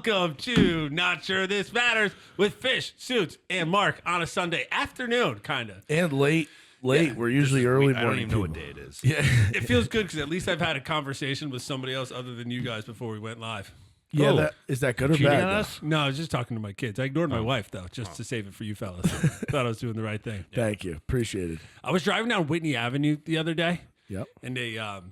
Welcome to Not Sure This Matters with Fish, Suits, and Mark on a Sunday afternoon, kind of. And late. Yeah. We're usually early morning. I don't even know what people. day it is. Yeah. It feels good because at least I've had a conversation with somebody else other than you guys before we went live. Yeah, is that good or Cheating bad? on though? us? No, I was just talking to my kids. I ignored my wife, though, just to save it for you fellas. Thought I was doing the right thing. Thank you. Appreciate it. I was driving down Whitney Avenue the other day, Yep. and a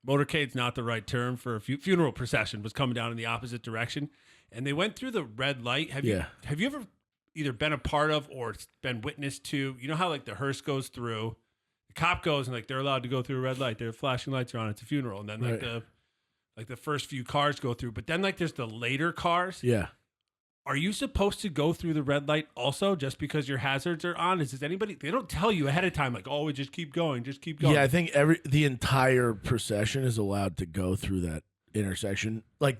motorcade's not the right term for a funeral procession was coming down in the opposite direction, and they went through the red light. Have you ever either been a part of or been witness to? You know how like the hearse goes through, the cop goes and like they're allowed to go through a red light. Their flashing lights are on. It's a funeral, and then like the first few cars go through, but then like there's the later cars. Yeah. Are you supposed to go through the red light also just because your hazards are on? Does anybody, they don't tell you ahead of time, like, oh, we just keep going, just keep going. Yeah, I think the entire procession is allowed to go through that intersection. Like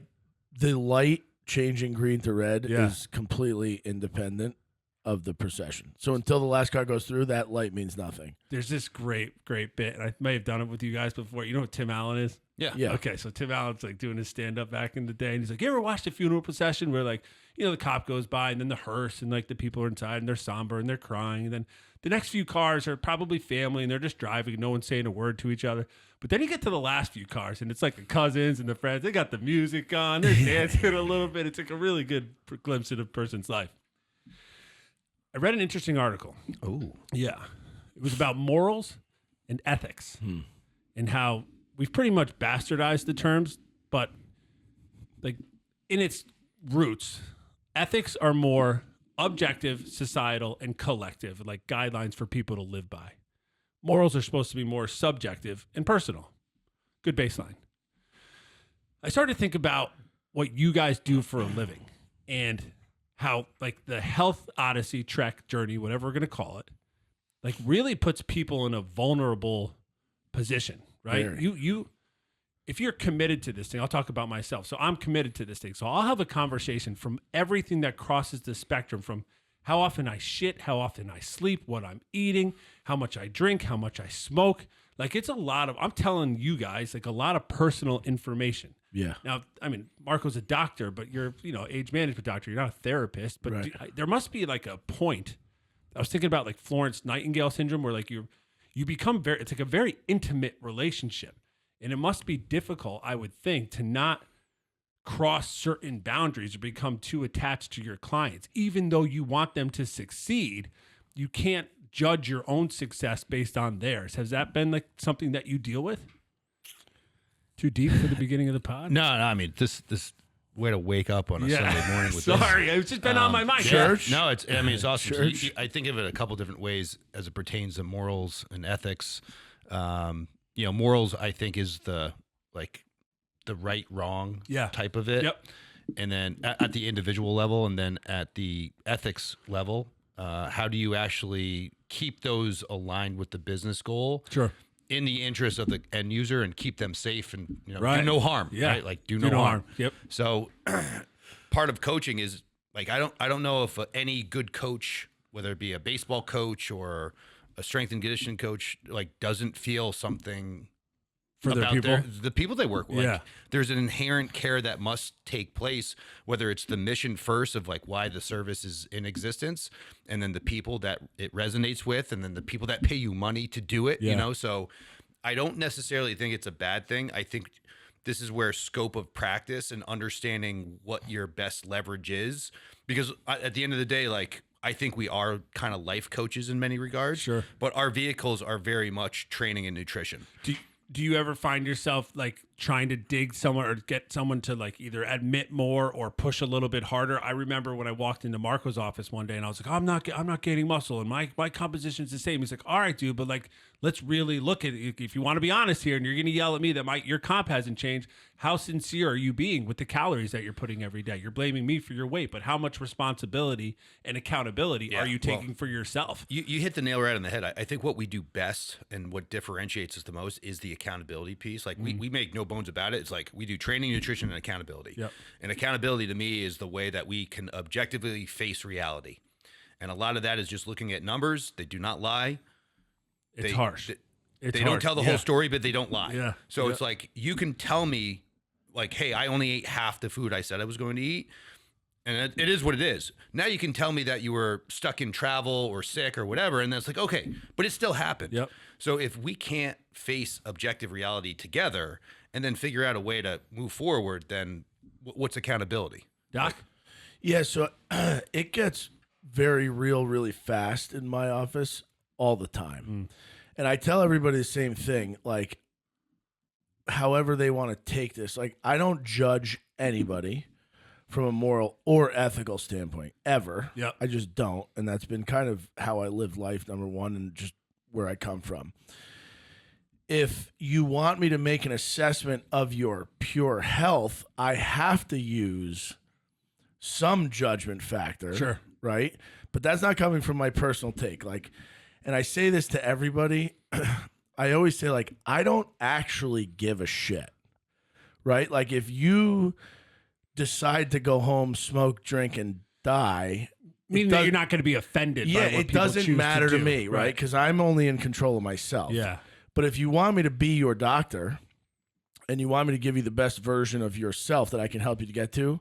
the light changing green to red is completely independent of the procession. So until the last car goes through, that light means nothing. There's this great bit, and I may have done it with you guys before. You know what Tim Allen is? Yeah. Okay, so Tim Allen's like doing his stand-up back in the day, and he's like, you ever watched a funeral procession where like, you know, the cop goes by and then the hearse and like the people are inside and they're somber and they're crying, and then the next few cars are probably family and they're just driving and no one's saying a word to each other. But then you get to the last few cars and it's like the cousins and the friends. They got the music on. They're dancing a little bit. It's like a really good glimpse of a person's life. I read an interesting article. Oh. Yeah. It was about morals and ethics and how we've pretty much bastardized the terms, but like in its roots, ethics are more objective, societal, and collective, like guidelines for people to live by. Morals are supposed to be more subjective and personal. Good baseline. I started to think about what you guys do for a living and how like the health odyssey, trek, journey, whatever we're going to call it, like really puts people in a vulnerable position, right? Very. If you're committed to this thing, I'll talk about myself. So I'm committed to this thing. So I'll have a conversation from everything that crosses the spectrum, from how often I shit, how often I sleep, what I'm eating, how much I drink, how much I smoke. Like it's a lot of, I'm telling you guys, like a lot of personal information. Yeah. Now, I mean, Marco's a doctor, but you're, age management doctor. You're not a therapist, but there must be like a point. I was thinking about like Florence Nightingale syndrome where like you become it's like a very intimate relationship. And it must be difficult, I would think, to not cross certain boundaries or become too attached to your clients. Even though you want them to succeed, you can't judge your own success based on theirs. Has that been like something that you deal with? Too deep for the beginning of the pod? No, I mean, this way to wake up on a Sunday morning with this. Sorry, it's just been on my mind. Church? No, it's awesome. Church. I think of it a couple different ways as it pertains to morals and ethics. Morals, I think, is the right, wrong type of it. Yep. And then at the individual level, and then at the ethics level, how do you actually keep those aligned with the business goal? Sure. In the interest of the end user and keep them safe and do Right. harm. Yeah. Right? Like do no harm. Yep. So part of coaching is like I don't know if any good coach, whether it be a baseball coach or a strength and conditioning coach, like doesn't feel something For their about people? the people they work with. Yeah. Like, there's an inherent care that must take place, whether it's the mission first of like why the service is in existence, and then the people that it resonates with, and then the people that pay you money to do it. Yeah. So I don't necessarily think it's a bad thing. I think this is where scope of practice and understanding what your best leverage is, because at the end of the day, like I think we are kind of life coaches in many regards. Sure. But our vehicles are very much training and nutrition. Do you ever find yourself like trying to dig somewhere or get someone to like either admit more or push a little bit harder? I remember when I walked into Marco's office one day and I was like, I'm not gaining muscle and my composition is the same. He's like, all right, dude, but like, let's really look at it. If you want to be honest here and you're going to yell at me that your comp hasn't changed, how sincere are you being with the calories that you're putting every day? You're blaming me for your weight, but how much responsibility and accountability are you taking for yourself? You hit the nail right on the head. I think what we do best and what differentiates us the most is the accountability piece. Like we make no bones about it. It's like we do training, nutrition, and accountability. Yep. And accountability to me is the way that we can objectively face reality. And a lot of that is just looking at numbers. They do not lie. It's harsh. They don't tell the whole story, but they don't lie. Yeah. So it's like you can tell me like, hey, I only ate half the food I said I was going to eat. And it is what it is. Now you can tell me that you were stuck in travel or sick or whatever. And that's like, okay, but it still happened. Yep. So if we can't face objective reality together and then figure out a way to move forward, then what's accountability? Doc? Yeah, so it gets very real really fast in my office all the time. And I tell everybody the same thing, like, however they want to take this. Like, I don't judge anybody from a moral or ethical standpoint ever. Yep. I just don't. And that's been kind of how I live life, number one, and just where I come from. If you want me to make an assessment of your pure health, I have to use some judgment factor. Sure. Right? But that's not coming from my personal take. Like, and I say this to everybody. I always say, like, I don't actually give a shit. Right? Like, if you decide to go home, smoke, drink, and die, Meaning that you're not going to be offended by what it people doesn't choose matter to do. me, right? Because I'm only in control of myself. Yeah. But if you want me to be your doctor and you want me to give you the best version of yourself that I can help you to get to,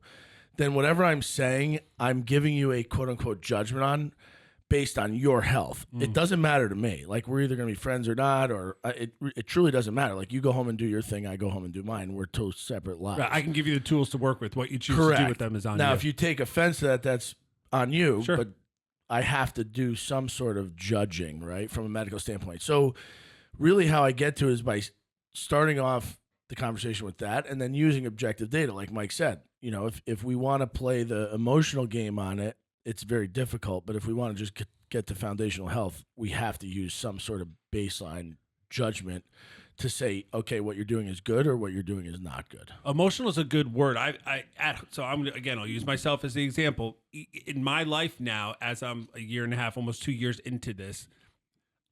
then whatever I'm saying, I'm giving you a quote unquote judgment on based on your health. It doesn't matter to me. Like, we're either going to be friends or not, or it truly doesn't matter. Like, you go home and do your thing, I go home and do mine. We're two separate lives. Right, I can give you the tools to work with. What you choose to do with them is on now, you. if you take offense to that, that's on you. Sure. But I have to do some sort of judging, right, from a medical standpoint. So really how I get to it is by starting off the conversation with that and then using objective data, like Mike said. You know, if we want to play the emotional game on it, it's very difficult. But if we want to just get to foundational health, we have to use some sort of baseline judgment to say, okay, what you're doing is good or what you're doing is not good. Emotional is a good word. So I'll use myself as the example. In my life now, as I'm a year and a half, almost 2 years into this,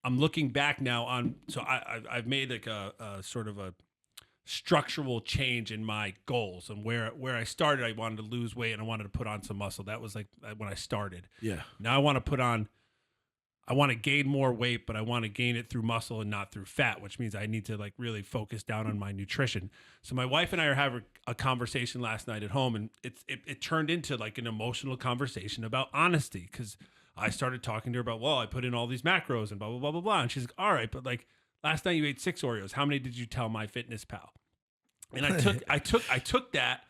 I'm looking back now on. So I've made like a sort of a structural change in my goals and where I started. I wanted to lose weight and I wanted to put on some muscle. That was like when I started. Yeah. Now I want to gain more weight, but I want to gain it through muscle and not through fat, which means I need to like really focus down on my nutrition. So my wife and I are having a conversation last night at home, and it turned into like an emotional conversation about honesty, because I started talking to her about, well, I put in all these macros and blah, blah, blah, blah, blah. And she's like, all right, but like last night you ate 6 Oreos. How many did you tell MyFitnessPal? And I took that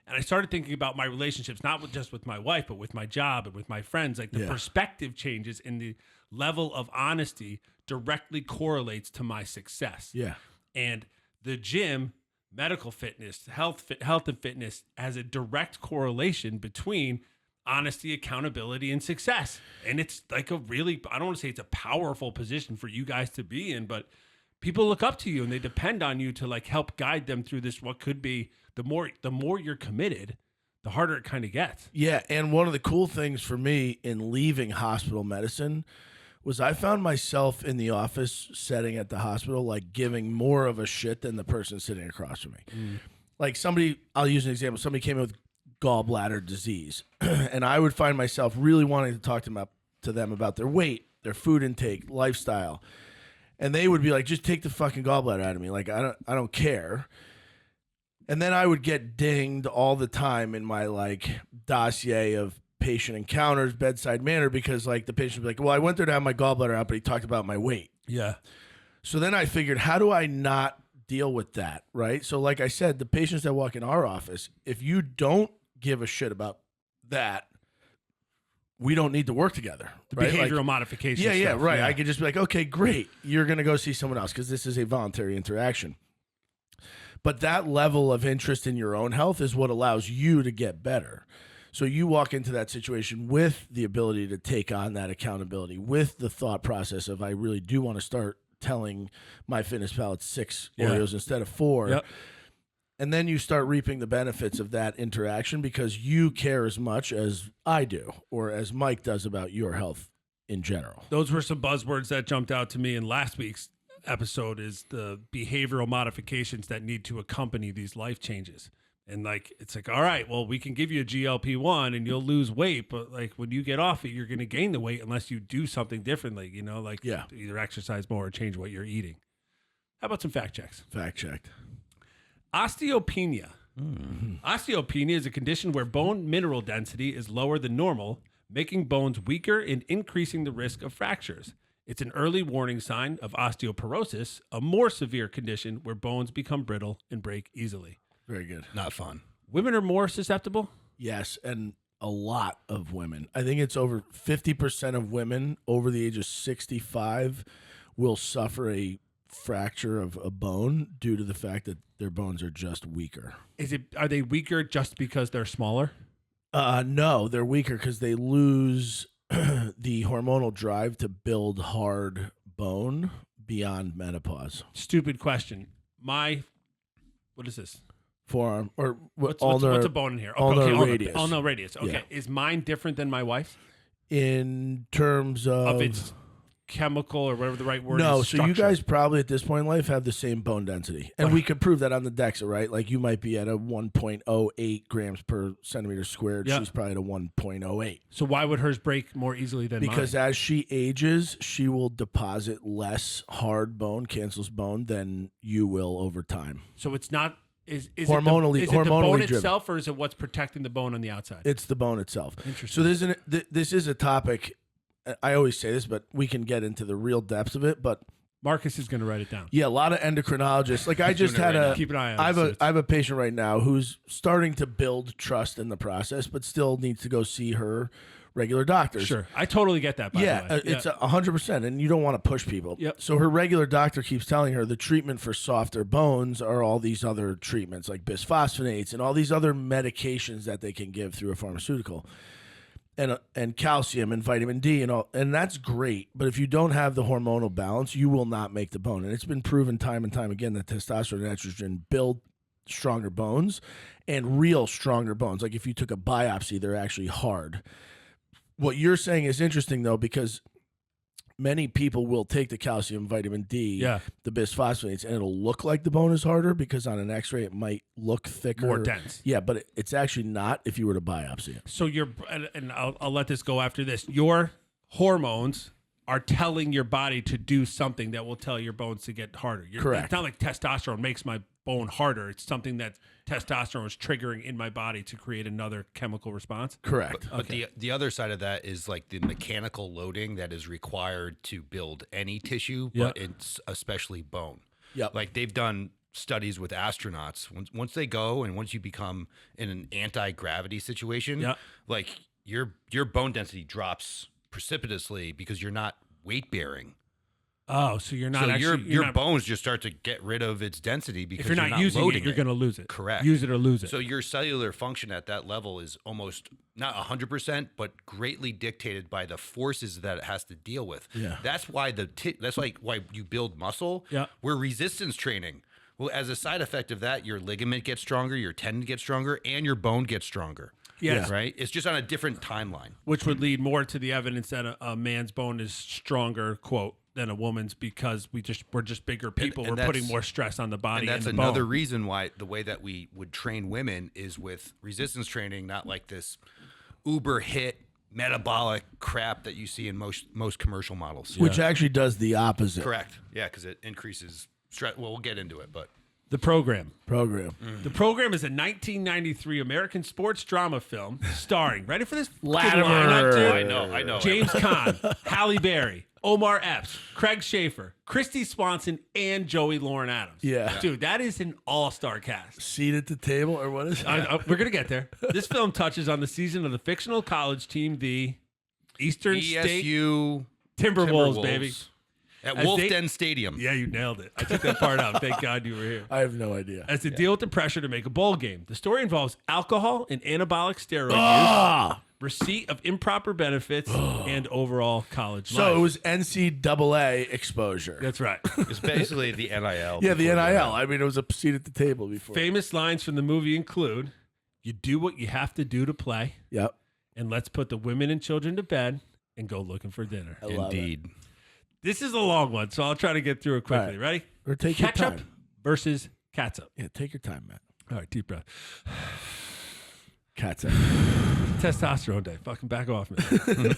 and I started thinking about my relationships, not just with my wife, but with my job and with my friends. Like the perspective changes in the level of honesty directly correlates to my success. Yeah. And the gym, medical fitness, health and fitness has a direct correlation between honesty, accountability, and success. And it's like I don't want to say it's a powerful position for you guys to be in, but people look up to you and they depend on you to like help guide them through this, what could be the more you're committed, the harder it kind of gets. Yeah, and one of the cool things for me in leaving hospital medicine was I found myself in the office setting at the hospital, like giving more of a shit than the person sitting across from me. Like I'll use an example. Somebody came in with gallbladder disease, and I would find myself really wanting to talk to them about their weight, their food intake, lifestyle. And they would be like, just take the fucking gallbladder out of me. Like, I don't care. And then I would get dinged all the time in my like dossier of patient encounters, bedside manner, because like the patient would be like, well, I went there to have my gallbladder out, but he talked about my weight. Yeah. So then I figured, how do I not deal with that? Right. So like I said, the patients that walk in our office, if you don't give a shit about that, we don't need to work together. Right? Behavioral modification. Yeah, stuff. right. Yeah. I could just be like, okay, great. You're going to go see someone else because this is a voluntary interaction. But that level of interest in your own health is what allows you to get better. So you walk into that situation with the ability to take on that accountability, with the thought process of, I really do want to start telling MyFitnessPal it's 6 Oreos instead of 4. Yep. And then you start reaping the benefits of that interaction because you care as much as I do or as Mike does about your health in general. Those were some buzzwords that jumped out to me in last week's episode, is the behavioral modifications that need to accompany these life changes. And like, it's like, all right, well, we can give you a GLP-1 and you'll lose weight, but like when you get off it, you're going to gain the weight unless you do something differently, you know, like either exercise more or change what you're eating. How about some fact checks? Fact checked. Osteopenia Osteopenia is a condition where bone mineral density is lower than normal, making bones weaker and increasing the risk of fractures. It's an early warning sign of osteoporosis, a more severe condition where bones become brittle and break easily. Very good. Not fun. Women are more susceptible? Yes, and a lot of women. I think it's over 50% of women over the age of 65 will suffer a fracture of a bone due to the fact that their bones are just weaker. Are they weaker just because they're smaller? No, they're weaker because they lose the hormonal drive to build hard bone beyond menopause. Stupid question. What is this? Forearm or What's a bone in here? Ulnar radius. Ulnar radius. Okay. Yeah. Is mine different than my wife's? In terms of its chemical or whatever the right word is? No, so structure. you guys probably at this point in life have the same bone density. And we could prove that on the DEXA, right? Like you might be at a 1.08 grams per centimeter squared. Yep. She's probably at a 1.08. So why would hers break more easily than mine? Because as she ages, she will deposit less hard bone, cancellous bone, than you will over time. So it's not... Is Hormonally- it the bone hormonally driven. itself, or is it what's protecting the bone on the outside? It's the bone itself. Interesting. So this is a topic, I always say this, but we can get into the real depths of it. But Marcus is going to write it down. yeah, a lot of endocrinologists. Like I just had a Keep an eye on I have a patient right now who's starting to build trust in the process, but still needs to go see her regular doctors. Sure. I totally get that, by the way. It's 100%, and you don't want to push people. Yep. So her regular doctor keeps telling her the treatment for softer bones are all these other treatments like bisphosphonates and all these other medications that they can give through a pharmaceutical. And calcium and vitamin D and all, and that's great. But if you don't have the hormonal balance, you will not make the bone. And it's been proven time and time again that testosterone and estrogen build stronger bones and real stronger bones. Like if you took a biopsy, they're actually hard. What you're saying is interesting though, because many people will take the calcium, vitamin D, the bisphosphonates, and it'll look like the bone is harder because on an X-ray it might look thicker, more dense. Yeah, but it's actually not if you were to biopsy it. So and I'll let this go after this. Your hormones are telling your body to do something that will tell your bones to get harder. Correct. It's not like testosterone makes my bone harder. It's something that testosterone is triggering in my body to create another chemical response. Correct. But the other side of that is like the mechanical loading that is required to build any tissue, but it's especially bone. Yep. Like they've done studies with astronauts. Once they go and once you become in an anti-gravity situation, like your bone density drops precipitously because you're not weight bearing. Oh, so you're not so actually... your bones just start to get rid of its density because if you're not using loading it, you're going to lose it. Correct. Use it or lose it. So your cellular function at that level is almost not 100%, but greatly dictated by the forces that it has to deal with. Yeah. That's why why you build muscle. Yeah. We're resistance training. Well, as a side effect of that, your ligament gets stronger, your tendon gets stronger, and your bone gets stronger. Yes. Right? It's just on a different timeline. Which would lead more to the evidence that a man's bone is stronger, quote, than a woman's because we're just bigger people. And we're putting more stress on the body. And that's and the another bone. reason why the way that we would train women is with resistance training, not like this uber hit metabolic crap that you see in most commercial models. Which actually does the opposite. Correct. Yeah, because it increases stress. Well, we'll get into it, but The Program. The Program is a 1993 American sports drama film starring, ready for this? Latimer. Good lineup, I know. James Caan, Halle Berry, Omar Epps, Craig Schaefer, Christy Swanson, and Joey Lauren Adams. Yeah. Dude, that is an all-star cast. Seat at the table, or what is it? We're going to get there. This film touches on the season of the fictional college team, the Eastern State ESU Timberwolves, baby. At As Wolf they- Den Stadium. Yeah, you nailed it. I took that part out. Thank God you were here. I have no idea. As they deal with the pressure to make a bowl game. The story involves alcohol and anabolic steroid use, receipt of improper benefits, and overall college life. So it was NCAA exposure. That's right. It's basically the NIL. Yeah, the before NIL. I mean, it was a seat at the table before. Famous lines from the movie include, "You do what you have to do to play, Yep. and let's put the women and children to bed and go looking for dinner." I love it. Indeed. This is a long one, so I'll try to get through it quickly. All right. Ready? Or take your Ketchup time. versus catsup. Yeah, take your time, Matt. All right, deep breath. Catsup. Testosterone day. Fucking back off, man.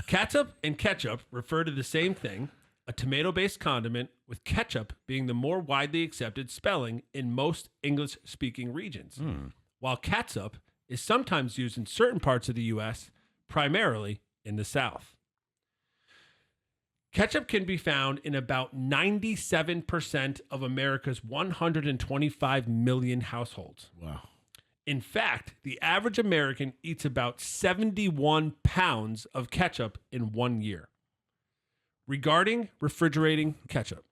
Catsup and ketchup refer to the same thing, a tomato-based condiment, with ketchup being the more widely accepted spelling in most English-speaking regions, while catsup is sometimes used in certain parts of the U.S., primarily in the South. Ketchup can be found in about 97% of America's 125 million households. Wow. In fact, the average American eats about 71 pounds of ketchup in 1 year. Regarding refrigerating ketchup,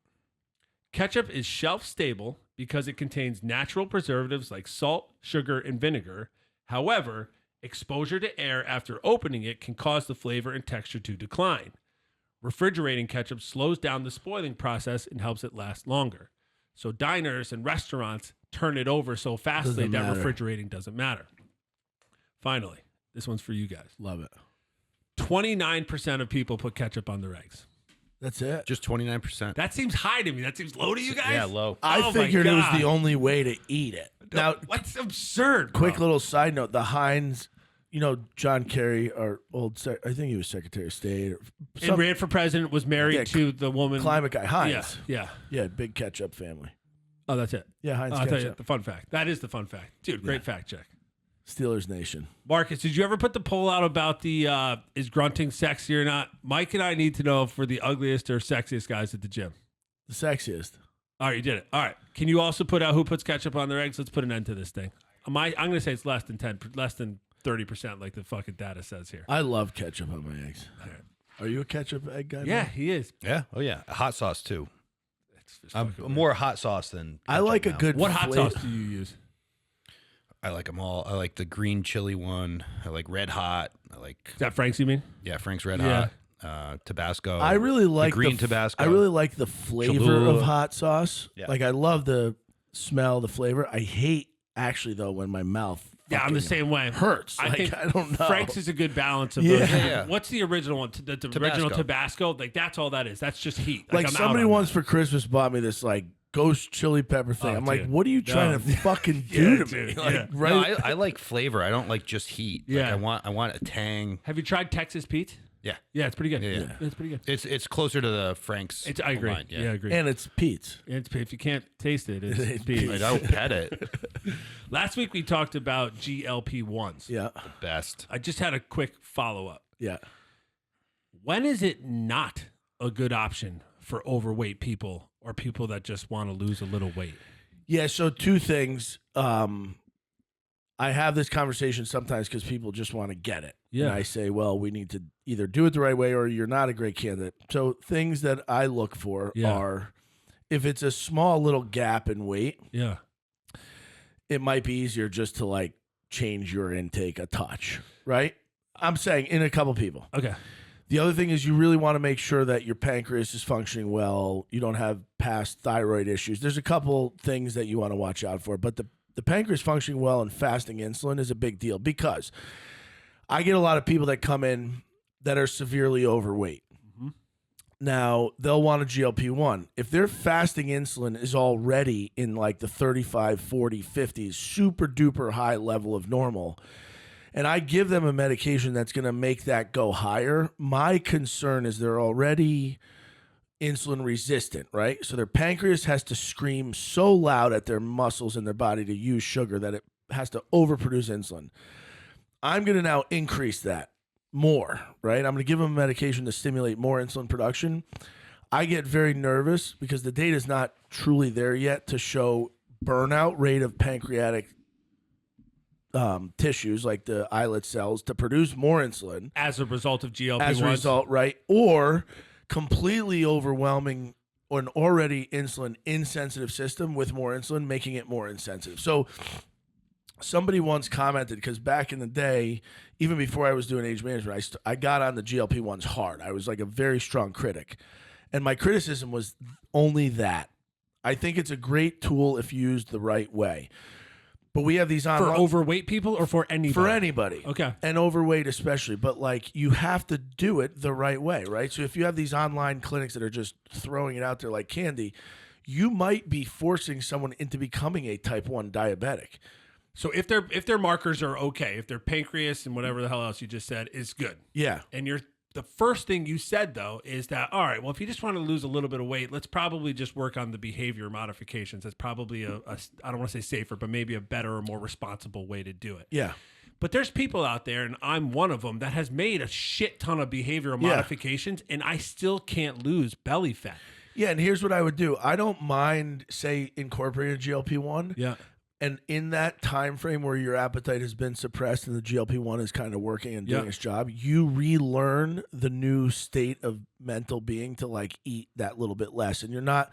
ketchup is shelf stable because it contains natural preservatives like salt, sugar, and vinegar. However, exposure to air after opening it can cause the flavor and texture to decline. Refrigerating ketchup slows down the spoiling process and helps it last longer. So diners and restaurants turn it over so fastly that refrigerating doesn't matter. Finally, this one's for you guys. Love it. 29% of people put ketchup on their eggs. That's it. Just 29%. That seems high to me. That seems low to you guys? Yeah, low. I figured it was the only way to eat it. Now, what's absurd? quick little side note: the Heinz, John Kerry, our old, I think he was Secretary of State, And ran for president, was married to the woman. climate guy Heinz. Yeah. Big ketchup family. Oh, that's it. Yeah, Heinz I'll tell you ketchup. the fun fact. That is the fun fact. Dude, great fact check. Steelers Nation. Marcus, did you ever put the poll out about the is grunting sexy or not? Mike and I need to know if we're the ugliest or sexiest guys at the gym. The sexiest. All right, you did it. All right. Can you also put out who puts ketchup on their eggs? Let's put an end to this thing. I'm going to say it's less than 30%, like the fucking data says here. I love ketchup on my eggs. Are you a ketchup egg guy? Yeah, man? he is. Yeah. Oh, yeah. Hot sauce, too. It's I'm more hot sauce than I like a ketchup now. good. What hot flavor. sauce do you use? I like them all. I like the green chili one. I like Red Hot. Is that Frank's, you mean? Frank's Red Yeah. Hot. Tabasco. I really like green Tabasco. I really like the flavor Cholula. of hot sauce. Yeah. Like I love the smell, the flavor. I hate actually though when my mouth. Yeah, I'm the fucking same way. Hurts. I think I don't know. Frank's is a good balance of Yeah. those. Yeah. What's the original one? The original Tabasco? Like, that's all that is. That's just heat. Like I'm out somebody on once that. for Christmas bought me this like ghost chili pepper thing. Oh, I'm like, dude. what are you trying No. to fucking Yeah, do to dude. me? Like, Yeah. right? No, I like flavor. I don't like just heat. Yeah. Like, I want a tang. Have you tried Texas Pete? Yeah. Yeah, it's pretty good. Yeah. It's pretty good. It's closer to the Frank's. I agree. line, Yeah, I agree. And it's Pete's. If you can't taste it, it's It's Pete. Like, I would pet it. Last week we talked about GLP-1s. Yeah. Best. I just had a quick follow-up. Yeah. When is it not a good option for overweight people or people that just want to lose a little weight? Yeah, so two things. I have this conversation sometimes because people just want to get it. Yeah. And I say, well, we need to either do it the right way or you're not a great candidate. So things that I look for Yeah. are if it's a small little gap in weight, Yeah. it might be easier just to like change your intake a touch, right? I'm saying in a couple people. Okay. The other thing is you really want to make sure that your pancreas is functioning well. You don't have past thyroid issues. There's a couple things that you want to watch out for, but the pancreas functioning well and fasting insulin is a big deal because I get a lot of people that come in that are severely overweight. Mm-hmm. Now, they'll want a GLP-1. If their fasting insulin is already in like the 35, 40, 50s, super duper high level of normal, and I give them a medication that's going to make that go higher, my concern is they're already insulin resistant, right? So their pancreas has to scream so loud at their muscles in their body to use sugar that it has to overproduce insulin. I'm going to now increase that more, right? I'm going to give them a medication to stimulate more insulin production. I get very nervous because the data is not truly there yet to show burnout rate of pancreatic tissues like the islet cells to produce more insulin As a result of GLP-1s. as a result, right? Or completely overwhelming an already insulin insensitive system with more insulin, making it more insensitive. So somebody once commented, because back in the day, even before I was doing age management, I got on the GLP-1s hard. I was like a very strong critic. And my criticism was only that. I think it's a great tool if used the right way. But we have these For online overweight people or for anybody? for anybody. Okay. And overweight especially. But like you have to do it the right way, right? So if you have these online clinics that are just throwing it out there like candy, you might be forcing someone into becoming a type 1 diabetic. So if their markers are okay, if their pancreas and whatever the hell else you just said is good, Yeah. and you're the first thing you said though is that, all right, well, if you just want to lose a little bit of weight, let's probably just work on the behavior modifications. That's probably I don't want to say safer, but maybe a better or more responsible way to do it. Yeah. But there's people out there, and I'm one of them, that has made a shit ton of behavioral modifications, and I still can't lose belly fat. Yeah, and here's what I would do. I don't mind, say, incorporating a GLP-1. Yeah. And in that time frame where your appetite has been suppressed and the GLP-1 is kind of working and doing its job, you relearn the new state of mental being to like eat that little bit less, and you're not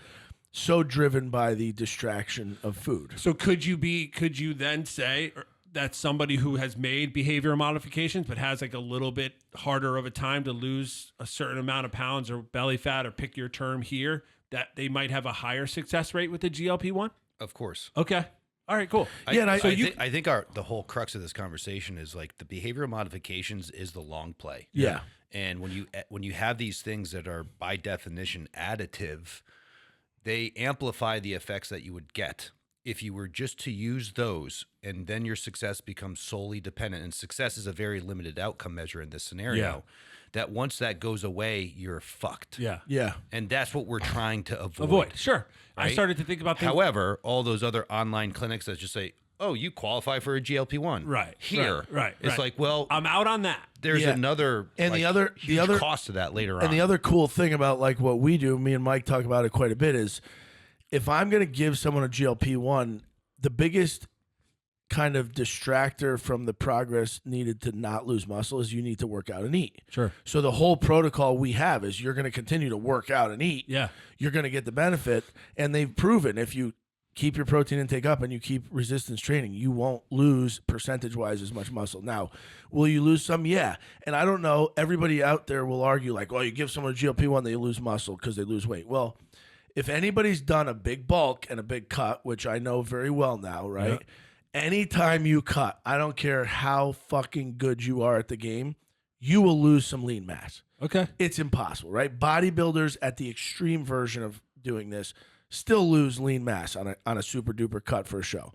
so driven by the distraction of food. So could you then say that somebody who has made behavioral modifications but has like a little bit harder of a time to lose a certain amount of pounds or belly fat, or pick your term here, that they might have a higher success rate with the GLP-1? Of course. Okay. All right, cool. I think the whole crux of this conversation is like the behavioral modifications is the long play. Yeah. And when you have these things that are by definition additive, they amplify the effects that you would get if you were just to use those, and then your success becomes solely dependent. And success is a very limited outcome measure in this scenario. Yeah. That once that goes away, you're fucked. Yeah. Yeah. And that's what we're trying to avoid. Sure. I Right? started to think about things. However, all those other online clinics that just say, oh, you qualify for a GLP-1. Right. Here. Right. It's like, well, I'm out on that. there's another And like, the other huge cost to that later on. And the other cool thing about like what we do, me and Mike talk about it quite a bit, is if I'm going to give someone a GLP-1, the biggest kind of distractor from the progress needed to not lose muscle is you need to work out and eat. Sure. So the whole protocol we have is you're going to continue to work out and eat. Yeah. You're going to get the benefit. And they've proven if you keep your protein intake up and you keep resistance training, you won't lose percentage-wise as much muscle. Now, will you lose some? Yeah. And I don't know. Everybody out there will argue like, well, you give someone a GLP-1, they lose muscle because they lose weight. Well, if anybody's done a big bulk and a big cut, which I know very well now, right? Yeah. Anytime you cut, I don't care how fucking good you are at the game, you will lose some lean mass. Okay. It's impossible, right? Bodybuilders at the extreme version of doing this still lose lean mass on a super duper cut for a show.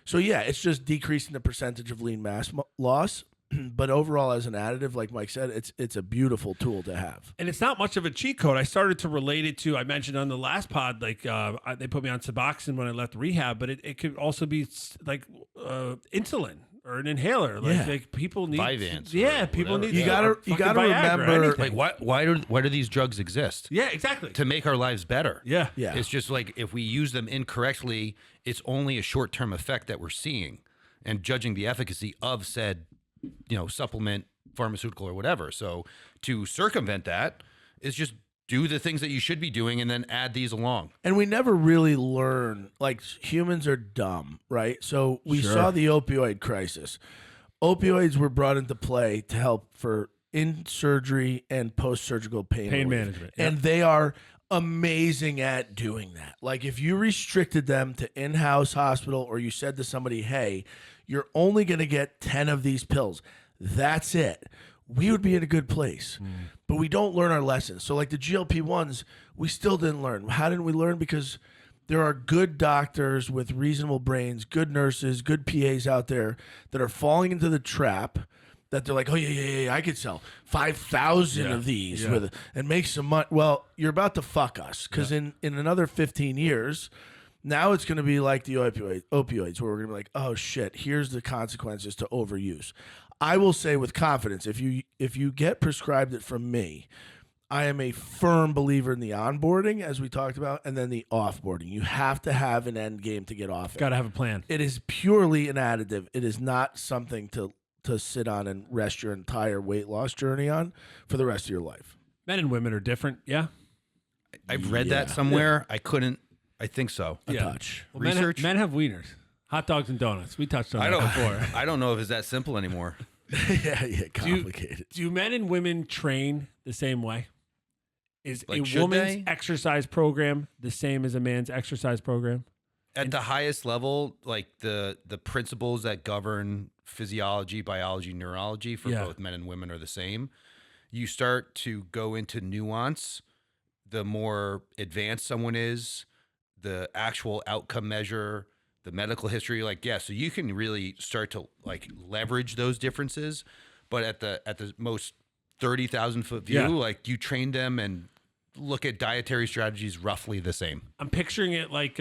So yeah, it's just decreasing the percentage of lean mass loss. But overall, as an additive, like Mike said, it's a beautiful tool to have. And it's not much of a cheat code. I started to relate it to, I mentioned on the last pod, like they put me on Suboxone when I left rehab, but it could also be like insulin or an inhaler. Like people need Vyvanse. Yeah, people need. You gotta remember, like why do these drugs exist? Yeah, exactly. To make our lives better. Yeah. It's just like if we use them incorrectly, it's only a short-term effect that we're seeing and judging the efficacy of said, supplement, pharmaceutical or whatever. So to circumvent that is just do the things that you should be doing and then add these along. And we never really learn, like humans are dumb, right? So we saw the opioid crisis. Opioids were brought into play to help for in surgery and post-surgical pain relief. management. Yeah. And they are amazing at doing that. Like if you restricted them to in-house hospital or you said to somebody, hey, you're only going to get 10 of these pills, that's it, we would be in a good place. But we don't learn our lessons. So like the GLP-1s, we still didn't learn. How didn't we learn? Because there are good doctors with reasonable brains, good nurses, good PAs out there that are falling into the trap that they're like, oh, yeah, I could sell 5,000 of these with and make some money. Well, you're about to fuck us because in another 15 years, now it's going to be like the opioids where we're going to be like, oh, shit, here's the consequences to overuse. I will say with confidence, if you get prescribed it from me, I am a firm believer in the onboarding, as we talked about, and then the offboarding. You have to have an end game to get off it. Got to have a plan. It is purely an additive. It is not something to sit on and rest your entire weight loss journey on for the rest of your life. Men and women are different. Yeah. I've read that somewhere. I think so. A touch. Well, Research. Men have wieners, hot dogs and donuts. We touched on that before. I don't know if it's that simple anymore. yeah, complicated. Do men and women train the same way? Is Like, a should woman's they? exercise program the same as a man's exercise program? At the highest level, like the principles that govern physiology, biology, neurology for both men and women are the same. You start to go into nuance, the more advanced someone is, the actual outcome measure, the medical history, so you can really start to like leverage those differences. But at the most 30,000 foot view, Yeah. like you train them and look at dietary strategies roughly the same. I'm picturing it like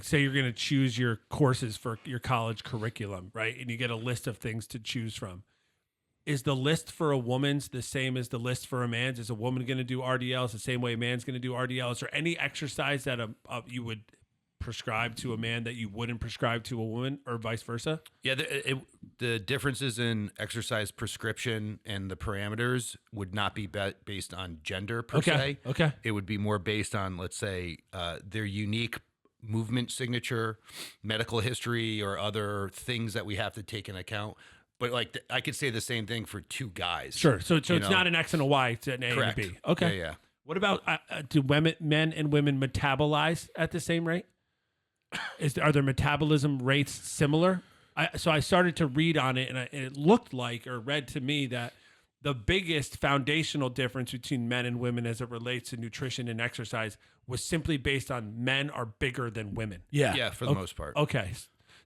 say you're going to choose your courses for your college curriculum, right? And you get a list of things to choose from. Is the list for a woman's the same as the list for a man's? Is a woman going to do RDLs the same way a man's going to do RDL? Is there any exercise that you would prescribe to a man that you wouldn't prescribe to a woman, or vice versa? Yeah, the differences in exercise prescription and the parameters would not be based on gender per se. Okay. It would be more based on, let's say, their unique movement signature, medical history, or other things that we have to take into account. But like I could say the same thing for two guys. Sure. So it's not an X and a Y, it's an A Correct. and a B. Okay. Yeah. What about do men and women metabolize at the same rate? Are their metabolism rates similar? So I started to read on it, and it looked like, or read to me, that the biggest foundational difference between men and women as it relates to nutrition and exercise was simply based on men are bigger than women. Yeah, for the most part. Okay.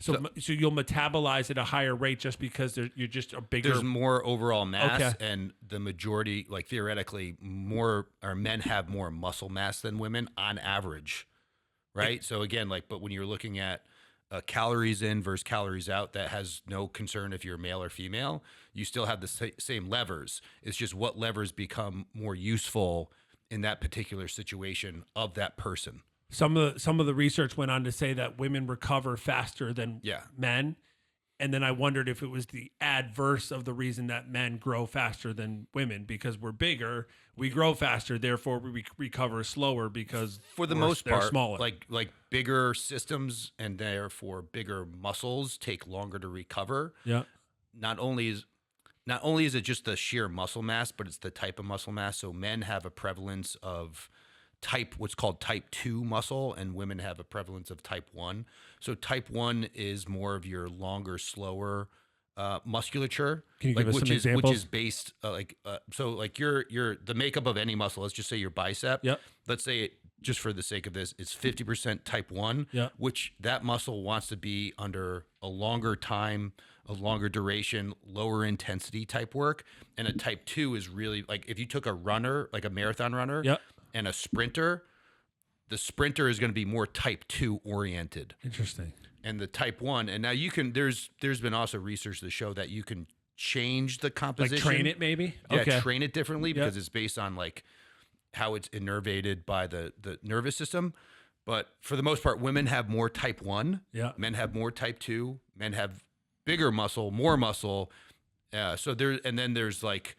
So you'll metabolize at a higher rate just because you're just a bigger. There's more overall mass, Okay. and the majority, like theoretically, men have more muscle mass than women on average, right? So again, but when you're looking at calories in versus calories out, that has no concern if you're male or female. You still have the same levers. It's just what levers become more useful in that particular situation of that person. Some of the research went on to say that women recover faster than men. And then I wondered if it was the adverse of the reason that men grow faster than women, because we're bigger, we grow faster, therefore we recover slower because for the most part, smaller. Like bigger systems and therefore bigger muscles take longer to recover. Yeah. Not only is it just the sheer muscle mass, but it's the type of muscle mass. So men have a prevalence of what's called type 2 muscle, and women have a prevalence of type 1. So type 1 is more of your longer, slower musculature. Can you give us some examples? Which is based so your the makeup of any muscle, let's just say your bicep. Yep. Let's say it, just for the sake of this, it's 50% type 1, which that muscle wants to be under a longer time, a longer duration, lower intensity type work. And a type 2 is really like if you took a runner, like a marathon runner, and a sprinter, the sprinter is going to be more type 2 oriented. Interesting. And the type 1, and now you can, there's been also research to show that you can change the composition. Like train it maybe? Yeah, train it differently because it's based on like how it's innervated by the nervous system. But for the most part, women have more type 1. Yeah. Men have more type 2. Men have bigger muscle, more muscle. So there's like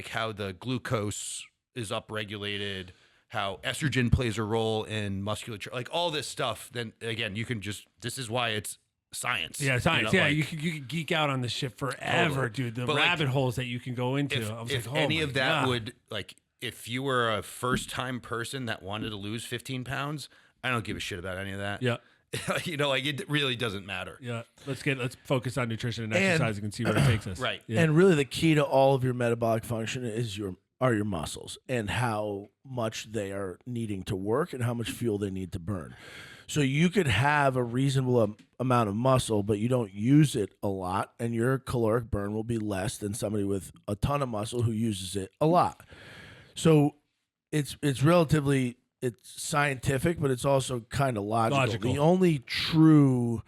how the glucose is upregulated, how estrogen plays a role in musculature, like all this stuff. Then again, you can this is why it's science. Yeah, science. You can geek out on this shit forever, dude. The rabbit holes that you can go into. If any of that would, like, if you were a first-time person that wanted to lose 15 pounds, I don't give a shit about any of that. Yeah. It really doesn't matter. Yeah. Let's focus on nutrition and exercising and see where it takes us. Right. Yeah. And really the key to all of your metabolic function are your muscles and how much they are needing to work and how much fuel they need to burn. So you could have a reasonable amount of muscle, but you don't use it a lot, and your caloric burn will be less than somebody with a ton of muscle who uses it a lot. So it's relatively scientific, but it's also kind of logical. The only true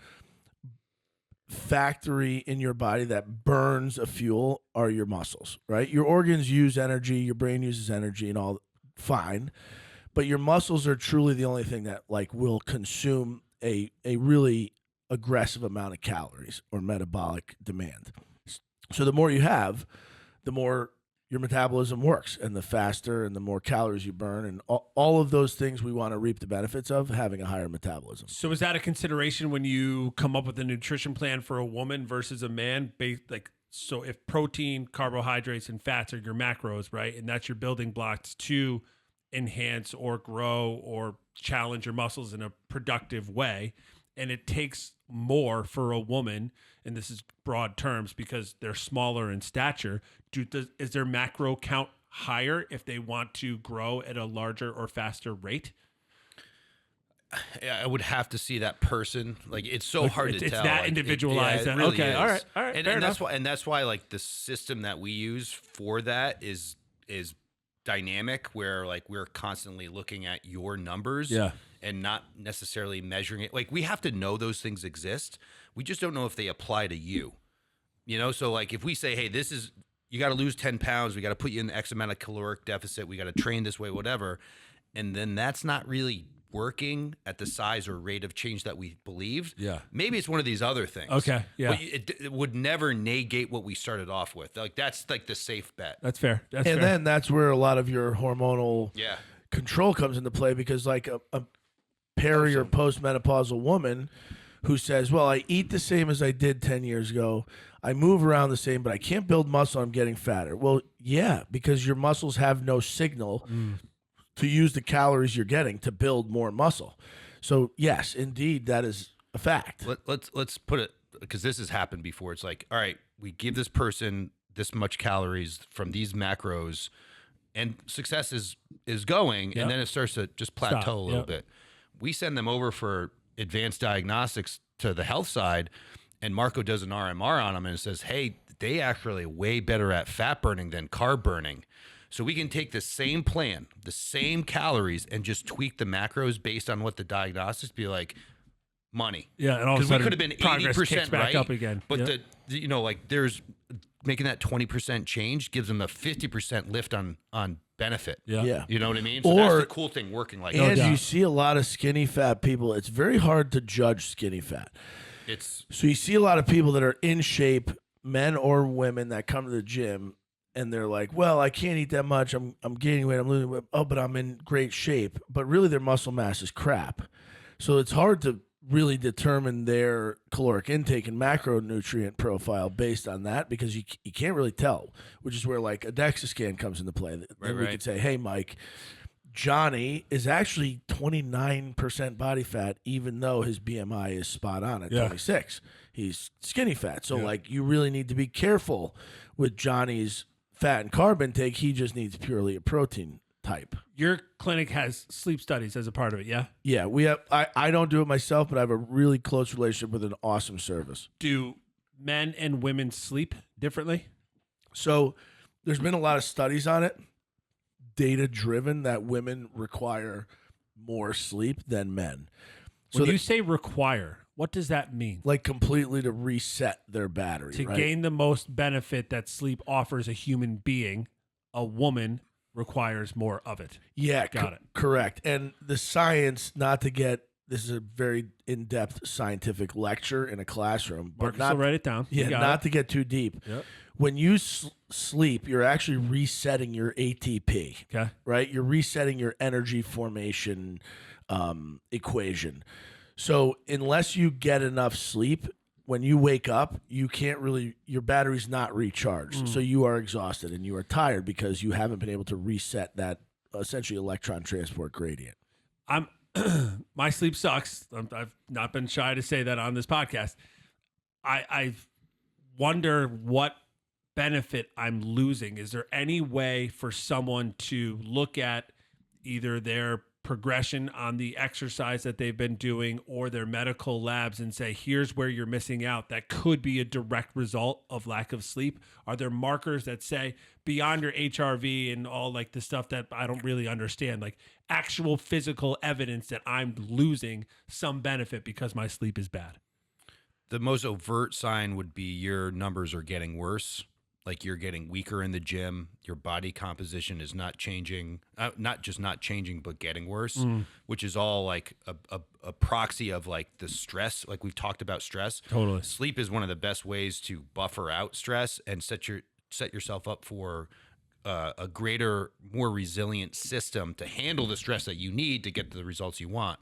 factory in your body that burns a fuel are your muscles, right? Your organs use energy, your brain uses energy and all, fine. But your muscles are truly the only thing that will consume a really aggressive amount of calories or metabolic demand. So the more you have, the more your metabolism works, and the faster and the more calories you burn, and all of those things we want to reap the benefits of having a higher metabolism. So is that a consideration when you come up with a nutrition plan for a woman versus a man? So if protein, carbohydrates, and fats are your macros, right, and that's your building blocks to enhance or grow or challenge your muscles in a productive way, and it takes more for a woman, and this is broad terms because they're smaller in stature, is their macro count higher if they want to grow at a larger or faster rate? I would have to see that person. Like it's so hard to it's tell. that Like, individualized. it really Okay, is. all right, And that's why like the system that we use for that is dynamic, where like we're constantly looking at your numbers, and not necessarily measuring it. Like we have to know those things exist. We just don't know if they apply to you. You know, so like if we say, hey, this is, you got to lose 10 pounds, we got to put you in X amount of caloric deficit, we got to train this way, whatever, and then that's not really working at the size or rate of change that we believed. Yeah. Maybe it's one of these other things. Okay. Yeah. But it would never negate what we started off with. Like that's like the safe bet. That's fair. And then that's where a lot of your hormonal control comes into play, because like a peri or postmenopausal woman who says, well, I eat the same as I did 10 years ago, I move around the same, but I can't build muscle, I'm getting fatter. Well, yeah, because your muscles have no signal to use the calories you're getting to build more muscle. So yes, indeed, that is a fact. Let's put it, because this has happened before. It's like, all right, we give this person this much calories from these macros, and success is going, and then it starts to just plateau a little bit. We send them over for advanced diagnostics to the health side, and Marco does an RMR on them and says, hey, they actually way better at fat burning than carb burning. So we can take the same plan, the same calories, and just tweak the macros based on what the diagnostics be like. Money. Yeah, and all of a because we sudden could have been progress 80% kicks back right, up again. But the you know, like there's making that 20% change gives them a 50% lift on benefit. Yeah. You know what I mean? So Or- that's the cool thing working like And that. you see a lot of skinny fat people. It's very hard to judge skinny fat. So you see a lot of people that are in shape, men or women, that come to the gym and they're like, well, I can't eat that much. I'm gaining weight. I'm losing weight. Oh, but I'm in great shape. But really their muscle mass is crap. So it's hard to really determine their caloric intake and macronutrient profile based on that, because you can't really tell, which is where like a DEXA scan comes into play. Then we could say, hey, Mike, Johnny is actually 29% body fat, even though his BMI is spot on at 26. He's skinny fat. So like you really need to be careful with Johnny's fat and carb intake. He just needs purely a protein type. Your clinic has sleep studies as a part of it, yeah? Yeah, we have. I don't do it myself, but I have a really close relationship with an awesome service. Do men and women sleep differently? So there's been a lot of studies on it, data driven, that women require more sleep than men. So When you say require, what does that mean? like completely to reset their battery, To right? gain the most benefit that sleep offers a human being, a woman requires more of it. Yeah, Got it. Correct. And the science, not to get, this is a very in-depth scientific lecture in a classroom, but Marcus not will write it down. You Yeah, got not it. to get too deep. Yep. When you sleep, you're actually resetting your ATP, Okay. right? You're resetting your energy formation equation. So unless you get enough sleep, when you wake up, you can't really, your battery's not recharged. So you are exhausted and you are tired because you haven't been able to reset that essentially electron transport gradient. My sleep sucks. I've not been shy to say that on this podcast. I wonder what benefit I'm losing. Is there any way for someone to look at either their progression on the exercise that they've been doing or their medical labs and say, here's where you're missing out? That could be a direct result of lack of sleep. Are there markers that say, beyond your HRV and all like the stuff that I don't really understand, like actual physical evidence that I'm losing some benefit because my sleep is bad? The most overt sign would be your numbers are getting worse. Like you're getting weaker in the gym. Your body composition is not changing, not just not changing, but getting worse, which is all like a proxy of like the stress. Like we've talked about stress. Totally. Sleep is one of the best ways to buffer out stress and set yourself up for a greater, more resilient system to handle the stress that you need to get to the results you want.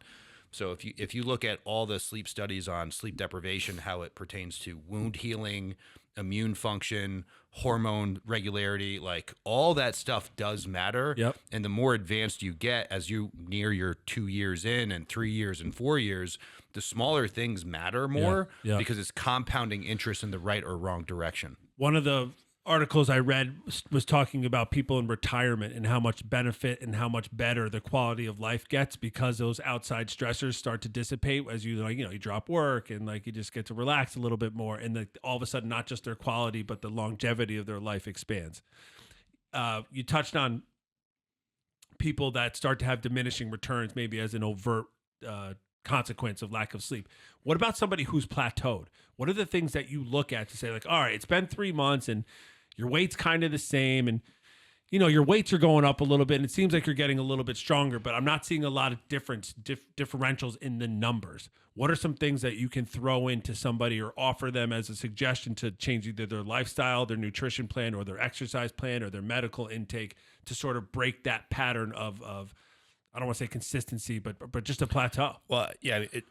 So if you look at all the sleep studies on sleep deprivation, how it pertains to wound healing, immune function, hormone regularity, like all that stuff does matter. Yep. And the more advanced you get as you near your 2 years in and 3 years and 4 years, the smaller things matter more Yeah. because it's compounding interest in the right or wrong direction. One of the articles I read was talking about people in retirement and how much benefit and how much better the quality of life gets because those outside stressors start to dissipate as you you drop work and like you just get to relax a little bit more, and all of a sudden not just their quality but the longevity of their life expands. You touched on people that start to have diminishing returns, maybe as an overt consequence of lack of sleep. What about somebody who's plateaued? What are the things that you look at to say, like, all right, it's been 3 months and your weight's kind of the same, and your weights are going up a little bit, and it seems like you're getting a little bit stronger, but I'm not seeing a lot of differentials in the numbers. What are some things that you can throw into somebody or offer them as a suggestion to change either their lifestyle, their nutrition plan, or their exercise plan, or their medical intake to sort of break that pattern of I don't want to say consistency, but just a plateau? Well, yeah, it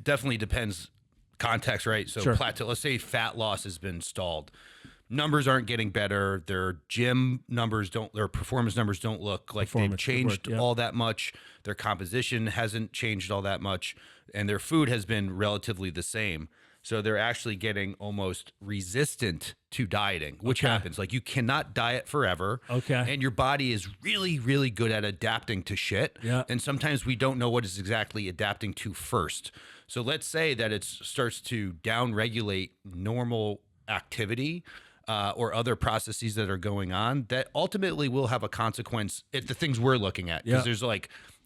definitely depends context, right? So Sure. Plateau, let's say fat loss has been stalled. Numbers aren't getting better. Their gym numbers their performance numbers don't look like they've changed all that much. Their composition hasn't changed all that much, and their food has been relatively the same. So they're actually getting almost resistant to dieting, which happens. Like, you cannot diet forever. Okay. And your body is really, really good at adapting to shit. Yeah. And sometimes we don't know what it's exactly adapting to first. So let's say that it starts to downregulate normal activity or other processes that are going on that ultimately will have a consequence at the things we're looking at. Because there's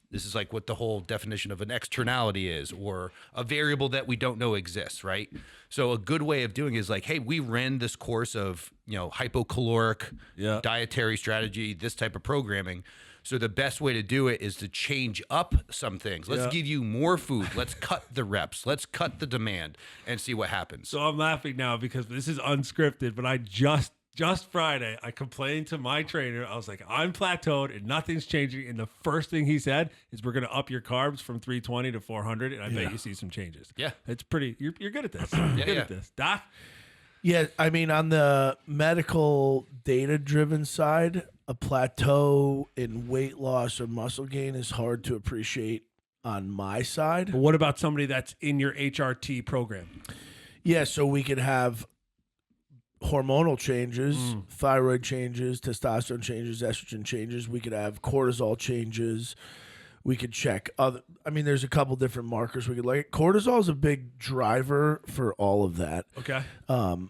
this is like what the whole definition of an externality is, or a variable that we don't know exists, right? So a good way of doing it is like, hey, we ran this course of, hypocaloric dietary strategy, this type of programming. So the best way to do it is to change up some things. Let's give you more food. Let's cut the reps. Let's cut the demand and see what happens. So I'm laughing now because this is unscripted, but I just Friday, I complained to my trainer. I was like, I'm plateaued and nothing's changing. And the first thing he said is, we're going to up your carbs from 320 to 400. And I bet you see some changes. Yeah. It's pretty, you're good at this. You're good at this. Doc? Yeah, I mean, on the medical data-driven side, a plateau in weight loss or muscle gain is hard to appreciate on my side. But what about somebody that's in your HRT program? Yeah, so we could have hormonal changes, thyroid changes, testosterone changes, estrogen changes. We could have cortisol changes. We could check there's a couple different markers we could look at. Cortisol is a big driver for all of that. Okay.